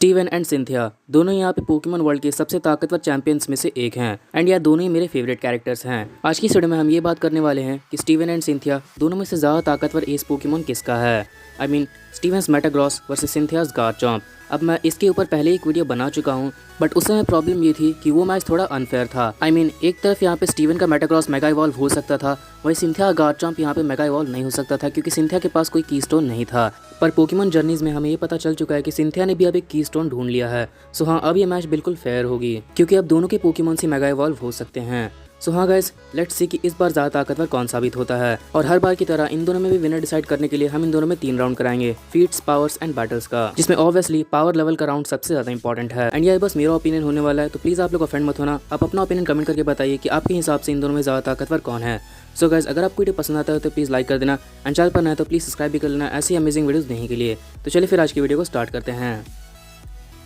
Steven and Cynthia दोनों यहाँ पे पोकेमॉन वर्ल्ड के सबसे ताकतवर चैंपियंस में से एक हैं एंड यह दोनों ही मेरे फेवरेट कैरेक्टर्स हैं। आज की वीडियो में हम ये बात करने वाले हैं कि स्टीवन एंड सिंथिया दोनों में से ज़्यादा ताकतवर एस पोकेमॉन किसका है। I mean Steven's Metagross versus Cynthia's Garchomp. अब मैं इसके ऊपर पहले एक वीडियो बना चुका हूँ, बट उस समय प्रॉब्लम ये थी कि वो मैच थोड़ा अनफेयर था। आई मीन एक तरफ यहाँ पे स्टीवन का मेटाग्रॉस मेगा इवॉल्व हो सकता था, वही सिंथिया गार्चम्प यहाँ पे मेगा इवॉल्व नहीं हो सकता था क्योंकि सिंथिया के पास कोई कीस्टोन नहीं था। पर पोकेमॉन जर्नीज में हमें ये पता चल चुका है कि सिंथिया ने भी अब एक कीस्टोन ढूंढ लिया है। सो हाँ, अब ये मैच बिल्कुल फेयर होगी क्योंकि अब दोनों के पोकेमॉन से मेगा इवॉल्व हो सकते हैं। सो हाँ गाइस, लेट्स सी कि इस बार ज़्यादा ताकतवर कौन साबित होता है। और हर बार की तरह इन दोनों में भी विनर डिसाइड करने के लिए हम इन दोनों में 3 राउंड कराएंगे, फीट्स, पावर्स एंड बैटल्स का, जिसमें ऑब्वियसली पावर लेवल का राउंड सबसे ज़्यादा इंपॉर्टेंट है। एंड ये बस मेरा ओपिनियन होने वाला है, तो प्लीज़ आप लोग ऑफेंड मत होना। आप अपना ओपिनियन कमेंट करके बताइए कि आपके हिसाब से इन दोनों में ज़्यादा ताकतवर कौन है। सो गाइस, अगर आपको वीडियो पसंद आता है तो प्लीज़ लाइक कर देना एंड चैनल पर नए तो प्लीज़ सब्सक्राइब भी कर लेना ऐसी अमेजिंग वीडियोज़ देखने के लिए। तो चलिए फिर आज की वीडियो को स्टार्ट करते हैं।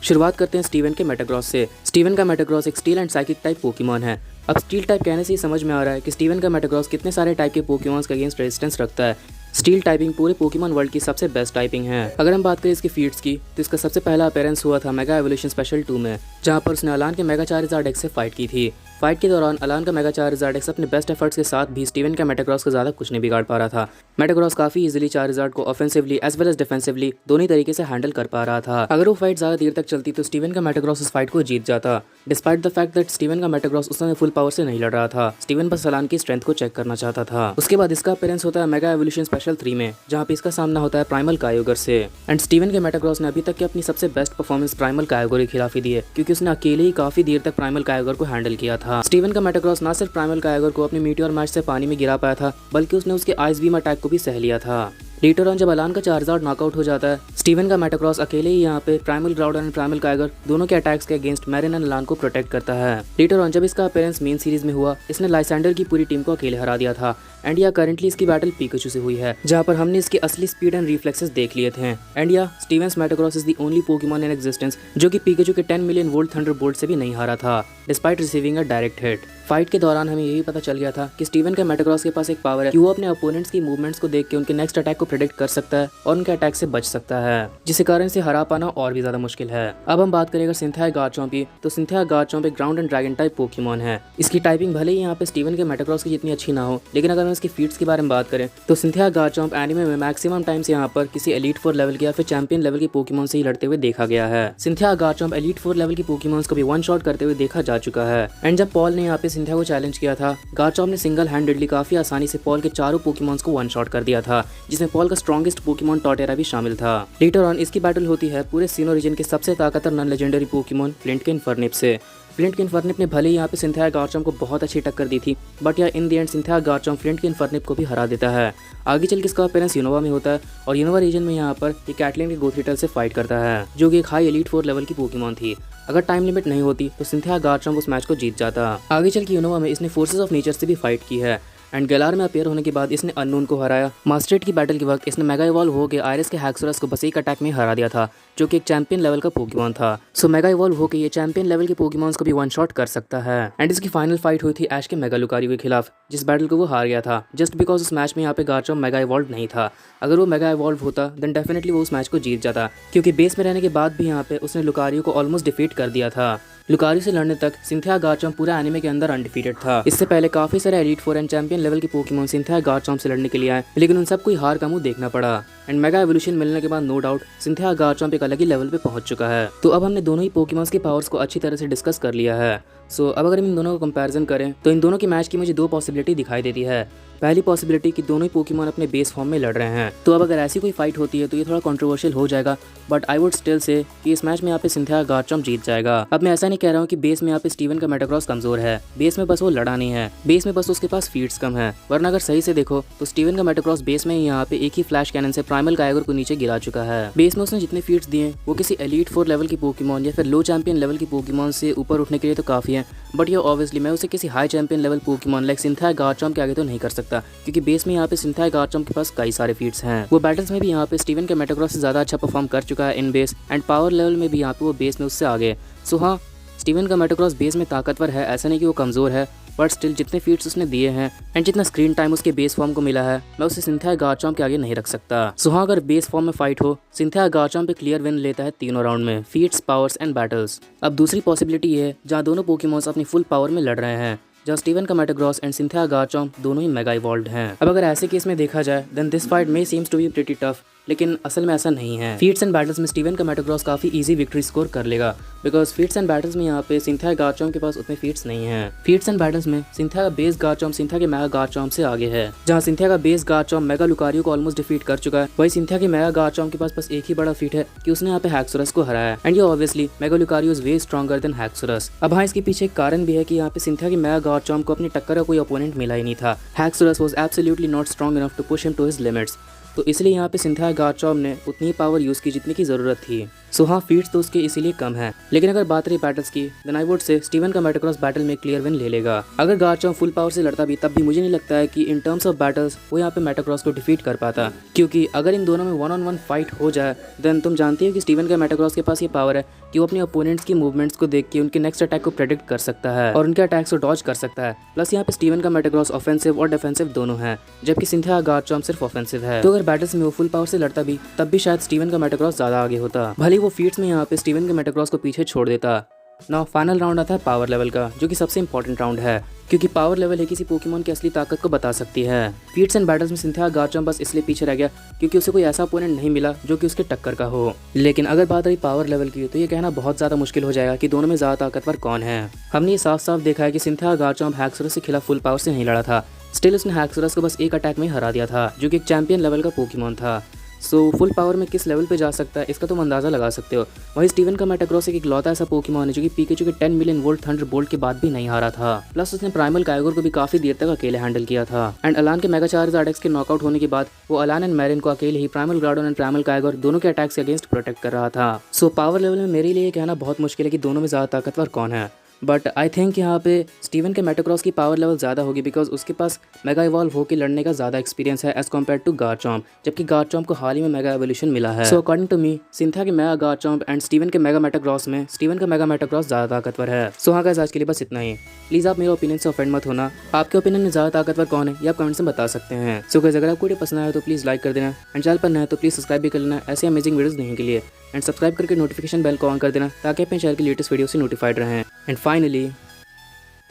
शुरुआत करते हैं स्टीवन के मेटाग्रॉस से। स्टीवन का मेटाग्रॉस एक steel and psychic type Pokemon है। अब स्टील टाइप कहने से ही समझ में आ रहा है कि स्टीवन का मेटाग्रॉस कितने सारे टाइप के पोकेमॉन्स के अगेंस्ट रेजिस्टेंस रखता है। स्टील टाइपिंग पूरे पोकेमॉन वर्ल्ड की सबसे बेस्ट टाइपिंग है। अगर हम बात करें इसकी फीट्स की, तो इसका सबसे पहला अपीयरेंस हुआ था मेगा एवोल्यूशन स्पेशल 2 में, जहां पर उसने अलान के मेगा चार्जार्ड एक्स से फाइट की थी। फाइट के दौरान अलान का मेगा चार्जार्ड एक्स अपने बेस्ट एफर्ट्स के साथ भी स्टीवन का मेटाग्रॉस को ज़्यादा कुछ नहीं बिगाड़ पा रहा था। मेटाग्रॉस काफ़ी इजीली चार्जार्ड को offensively as well as defensively दोनों तरीके से हैंडल कर पा रहा था। अगर वो फाइट ज़्यादा देर तक चलती तो स्टीवन का मेटाग्रॉस इस फाइट को जीत जाता, despite the fact that Steven का मेटाग्रॉस उस समय फुल पावर से नहीं लड़ रहा था। स्टीवन बस अलान की स्ट्रेंथ को चेक करना चाहता था। उसके बाद इसका अपीयरेंस होता है मेगा एवोल्यूशन स्पेशल 3 में, जहाँ पे इसका सामना होता है प्राइमल कायोगर से। एंड स्टीवन के मेटाग्रॉस ने अभी तक की अपनी सबसे बेस्ट परफॉर्मेंस प्राइमल कायोगर के खिलाफ ही दी है, क्योंकि उसने अकेले ही काफी देर तक प्राइमल कायोगर को हैंडल किया था। स्टीवन का मेटाग्रॉस ना सिर्फ प्राइमल कायोगर को अपने मीटियोर मैच से पानी में गिरा पाया था, बल्कि उसने उसके आइस बीम अटैक को भी सह लिया था। लेटर ऑन जब अलान का चार्जार्ड नॉकआउट हो जाता है, स्टीवन का मेटाग्रॉस अकेले ही यहाँ पे प्राइमल ग्राउडर एंड प्राइमल कायोगर दोनों के अटैक्स के अगेंस्ट मैरिन एंड अलान को प्रोटेक्ट करता है। लेटर ऑन जब इसका अपीयरेंस मेन सीरीज में हुआ, इसने लाइसेंडर की पूरी टीम को अकेले हरा दिया था। एंड या करंटली इसकी बैटल पिकाचू से हुई है, जहाँ पर हमने इसके असली स्पीड एंड रिफ्लेक्सेस देख लिए थे। एंड या Steven's Metagross is the only Pokémon in existence जो कि पिकाचू के 10 मिलियन वोल्ट थंडरबोल्ट से भी नहीं हारा था, despite receiving a direct hit. Fight के दौरान हमें यही पता चल गया था कि स्टीवन के मेटाग्रॉस के पास एक पावर है कि वो अपने अपोनेंट्स की मूवमेंट्स को देख के उनके नेक्स्ट अटैक को प्रेडिक्ट कर सकता है और उनके अटैक से बच सकता है, जिसके कारण से हरा पाना और भी ज्यादा मुश्किल है। अब हम बात करेंगे सिंथिया गार्चम्प की, तो सिंथिया गार्चम्प एक ground and dragon type Pokemon है। इसकी टाइपिंग भले ही यहाँ पे स्टीवन के मेटाग्रॉस की जितनी अच्छी ना हो, लेकिन अगर हम इसकी फीट्स के बारे में बात करें तो सिंथिया गार्चम्प एनिमे में मैक्सिमम टाइम्स यहाँ पर किसी एलीट 4 लेवल के या फिर चैंपियन लेवल के पोकेमॉन से ही लड़ते हुए देखा गया है। सिंथिया गार्चम्प एलीट 4 लेवल के पोकेमॉन्स को भी वन शॉट करते हुए देखा जा चुका है। एंड जब पॉल ने यहाँ पे सिंथिया को चैलेंज किया था, गार्चम्प ने सिंगल हैंडेडली काफी आसानी से पॉल के चारों पोकेमॉन्स को वन शॉट कर दिया था, जिसमें पॉल का स्ट्रॉन्गेस्ट पोकेमॉन टॉटेरा भी शामिल था। लेटर ऑन इसकी बैटल होती है पूरे सीनो रीजन के सबसे ताकतवर नॉन लेजेंडरी पोकेमॉन फ्लिंट के इन्फर्निप से। फ्लिंट के इन्फर्निप ने भले ही यहाँ पे सिंथिया गार्चम्प को बहुत अच्छी टक्कर दी थी, but yeah in the end Cynthia Garchomp Flint के इन्फर्निप को भी हरा देता है। आगे चल के इसका अपीयरेंस यूनोवा में होता है और यूनोवा रीजन में यहाँ पर ये कैटलिन के गोथ्रीटल से फाइट करता है, जो कि एक हाई एलीट 4 लेवल की पोकेमॉन थी। अगर टाइम लिमिट नहीं होती तो सिंथिया गार्चम्प उस मैच को जीत जाता। आगे चल के यूनोवा में इसने फोर्सेस ऑफ नेचर से भी फाइट की है एंड गैलार में अपीयर होने के बाद इसने अननोन को हराया। मास्टरेट की बैटल के वक्त इसने मेगा इवॉल्व होकर आयरस के हैक्सोरस को बस एक अटैक में हरा दिया था, जो कि एक चैंपियन लेवल का पोकेमॉन था। सो मेगा इवॉल्व होकर ये चैंपियन लेवल के पोकेमॉन्स को भी वन शॉट कर सकता है। एंड इसकी फाइनल फाइट हुई थी ऐश के मेगा लुकारियो के खिलाफ, जिस बैटल को वो हार गया था जस्ट बिकॉज उस मैच में यहाँ पे गार्चम्प मेगा इवॉल्व नहीं था। अगर वो मेगा इवॉल्व होता देन डेफिनेटली वो उस मैच को जीत जाता, क्योंकि बेस में रहने के बाद भी यहाँ पे उसने लुकारियो को ऑलमोस्ट डिफीट कर दिया था। लुकारियो से लड़ने तक सिंथिया गार्चम्प पूरा एनिमे के अंदर अनडिफीटेड था। इससे पहले काफी सारे एलीट 4 एंड चैंपियन लेवल के पोकेमॉन सिंथिया गार्चम्प से लड़ने के लिए आए, लेकिन उन सबको हार का मुंह देखना पड़ा। एंड मेगा एवोल्यूशन मिलने के बाद नो डाउट सिंथिया गार्चम्प एक अलग ही लेवल पे पहुंच चुका है। तो अब हमने दोनों ही पोकेमॉन्स के पावर्स को अच्छी तरह से डिस्कस कर लिया है। सो अब अगर हम इन दोनों को कंपैरिजन करें तो इन दोनों के मैच की मुझे 2 पॉसिबिलिटी दिखाई देती है। पहली पॉसिबिलिटी कि दोनों ही पोकेमॉन अपने बेस फॉर्म में लड़ रहे हैं, तो अब अगर ऐसी कोई फाइट होती है तो ये थोड़ा कंट्रोवर्शियल हो जाएगा, but I would still say कि इस मैच में यहाँ पे सिंथिया गार्चम्प जीत जाएगा। अब मैं ऐसा नहीं कह रहा हूँ कि बेस में यहाँ पे स्टीवन का मेटाग्रॉस कमजोर है, बेस में बस वो लड़ा नहीं है, बेस में बस उसके पास फीट्स कम है। वरना अगर सही से देखो तो स्टीवन का मेटाग्रॉस बेस में यहाँ पे एक ही फ्लैश कैनन से प्राइमल कायोगर को नीचे गिरा चुका है। बेस में उसने जितने फीट्स दिए वो किसी एलीट 4 लेवल की पोकेमॉन या फिर लो चैंपियन लेवल की पोकेमॉन से ऊपर उठने के लिए तो काफी है, बट ये ऑब्वियसली मैं उसे किसी high champion level Pokemon like Cynthia Garchomp के आगे तो नहीं कर सकता, क्योंकि बेस में यहाँ पे सिंथिया गार्चम्प के पास कई सारे फीट्स हैं। वो बैटल्स में भी यहाँ पे स्टीवन के मेटाग्रॉस से ज्यादा अच्छा परफॉर्म कर चुका है इन बेस, एंड पावर लेवल में भी यहाँ पे वो बेस में उससे आगे। सो हाँ, स्टीवन का मेटाग्रॉस बेस में ताकतवर है, ऐसा नहीं कि वो कमजोर है, बट स्टिल जितने फीट्स उसने दिए हैं एंड जितना स्क्रीन टाइम उसके बेस फॉर्म को मिला है, मैं उसे सिंथिया गारचॉम्प के आगे नहीं रख सकता। सो हाँ, अगर बेस फॉर्म में फाइट हो, सिंथिया गारचॉम्प पे क्लियर विन लेता है तीनों राउंड में, फीट्स, पावर्स एंड बैटल्स। अब दूसरी पॉसिबिलिटी ये है जहाँ दोनों पोकेमॉन्स अपनी फुल पावर में लड़ रहे हैं, जहाँ स्टीवन का मेटाग्रॉस एंड सिंथिया गारचॉम्प दोनों ही मेगा इवॉल्व्ड हैं। अब अगर ऐसे केस में देखा जाए then this fight may seems to be pretty tough, लेकिन असल में ऐसा नहीं है। फीट्स एंड बैटल्स में स्टीवन का मेटाग्रॉस काफी इजी विक्ट्री स्कोर कर लेगा, बिकॉज फीट्स एंड बैटल्स में यहाँ पे सिंथिया गारचॉम्प के पास उतने फीट्स नहीं है। फीट्स एंड बैटल्स में सिंथिया का बेस गारचॉम्प सिंथिया के मेगा गारचॉम्प से आगे है। जहाँ सिंथिया का बेस गारचॉम्प मेगा लुकारियो को ऑलमोस्ट डिफीट कर चुका है, वही सिंथिया के मेगा गारचॉम्प के पास बस एक ही बड़ा फीट है कि उसने यहाँ पे हैक्सोरस को हराया है। एंड ये obviously mega Lucario is way stronger than Haxorus. अब हाँ, इसके पीछे एक कारण भी है कि यहाँ पे सिंथिया के मेगा गारचॉम्प को अपनी टक्कर का कोई ओपोनेंट मिला ही नहीं था। Haxorus was absolutely not strong enough to push him to his limits, तो इसलिए यहाँ पे सिंथिया गारचॉम्प ने उतनी पावर यूज़ की जितनी की ज़रूरत थी। सो हाँ, फीट्स तो उसके इसीलिए कम है। लेकिन अगर बात रही बैटल्स की, then I would say Steven का मेटाग्रॉस बैटल में क्लियर विन ले लेगा। अगर गारचॉम्प फुल पावर से लड़ता भी, तब भी मुझे नहीं लगता है कि इन टर्म्स ऑफ बैटल्स वो यहाँ पे मेटाग्रॉस को डिफीट कर पाता, क्योंकि अगर इन दोनों में 1-on-1 फाइट हो जाए देन तुम जानती हो कि स्टीवन का मेटाग्रॉस के पास ये पावर है कि वो अपने ओपोनेंट्स की मूवमेंट्स को देख के उनके नेक्स्ट अटैक को प्रेडिक्ट कर सकता है और उनके अटैक्स को डॉज कर सकता है। प्लस यहाँ पे स्टीवन का मेटाग्रॉस ऑफेंसिव और डिफेंसिव दोनों है, जबकि सिंथिया गारचॉम्प सिर्फ ऑफेंसिव है। तो अगर बैटल्स में वो फुल पावर से लड़ता भी, तब भी शायद स्टीवन का मेटाग्रॉस ज्यादा आगे होता, भले वो फीट्स में यहाँ पे स्टीवन के मेटाग्रॉस को पीछे छोड़ देता। नाउ फाइनल राउंड आता है पावर लेवल का, जो कि सबसे इंपॉर्टेंट राउंड है, क्योंकि पावर लेवल है किसी पोकेमॉन की असली ताकत को बता सकती है। फीट्स एंड बैटल्स में सिंथिया गारचॉम्प बस इसलिए पीछे रह गया क्योंकि उसे कोई ऐसा ओपोनेंट नहीं मिला जो कि उसके टक्कर का हो। लेकिन अगर बात रही पावर लेवल की, तो ये कहना बहुत ज्यादा मुश्किल हो जाएगा कि दोनों में ज्यादा ताकतवर कौन है। हमने ये साफ साफ देखा है कि सिंथिया गारचॉम्प हैक्सोरस के खिलाफ फुल पावर से नहीं लड़ा था, स्टिल उसने हैक्सोरस को बस एक अटैक में हरा दिया था, जो कि एक चैंपियन लेवल का पोकेमॉन था। सो फुल पावर में किस लेवल पे जा सकता है इसका तुम अंदाजा लगा सकते हो। वही स्टीवन का मेटाग्रॉस एक इकलौता ऐसा पोकेमॉन है जो कि पिकाचू के 10 मिलियन वोल्ट थंडरबोल्ट के बाद भी नहीं हारा था। प्लस उसने प्राइमल काइगोर को भी काफी देर तक अकेले हैंडल किया था। एंड अलान के मेगा चार्जर्ड एक्स के नॉकआउट होने के बाद वो अलान एंड मैरिन को अकेले ही प्राइमल ग्राडोन एंड प्राइमल काइगोर दोनों के अटैक्स के अगेंस्ट प्रोटेक्ट कर रहा था। सो पावर लेवल में मेरे लिए कहना बहुत मुश्किल है कि दोनों में ज्यादा ताकतवर कौन है, बट आई थिंक यहाँ पे स्टीवन के मेटाग्रॉस की पावर लेवल ज़्यादा होगी, बिकॉज उसके पास मेगा इवॉल्व होकर लड़ने का ज़्यादा एक्सपीरियंस है एज कम्पेयर टू गारचॉम्प, जबकि गारचॉम्प को हाल ही में मेगा एवोल्यूशन मिला है। So according to me, Cynthia के मेगा गारचॉम्प एंड स्टीवन के मेगा मेटाग्रॉस में स्टीवन का मेगा मेटाग्रॉस ज़्यादा ताकतवर है। सो हाँ गाइस, आज के लिए बस इतना ही। प्लीज़ आप मेरे ओपिनियन से ऑफेंड मत होना। आपके ओपिनियन में ज़्यादा ताकतवर कौन है ये आप कमेंट्स में बता सकते हैं। सो गाइस, अगर आपको वीडियो पसंद आया तो प्लीज़ लाइक कर देना, एंड चैनल पर नया है तो प्लीज़ सब्सक्राइब भी कर लेना ऐसे अमेजिंग वीडियोस देखने के लिए, एंड सब्सक्राइब करके नोटिफिकेशन बेल को ऑन कर देना ताकि अपने चैनल की लेटेस्ट वीडियो से नोटिफाइड रहें। And finally,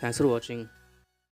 thanks for watching.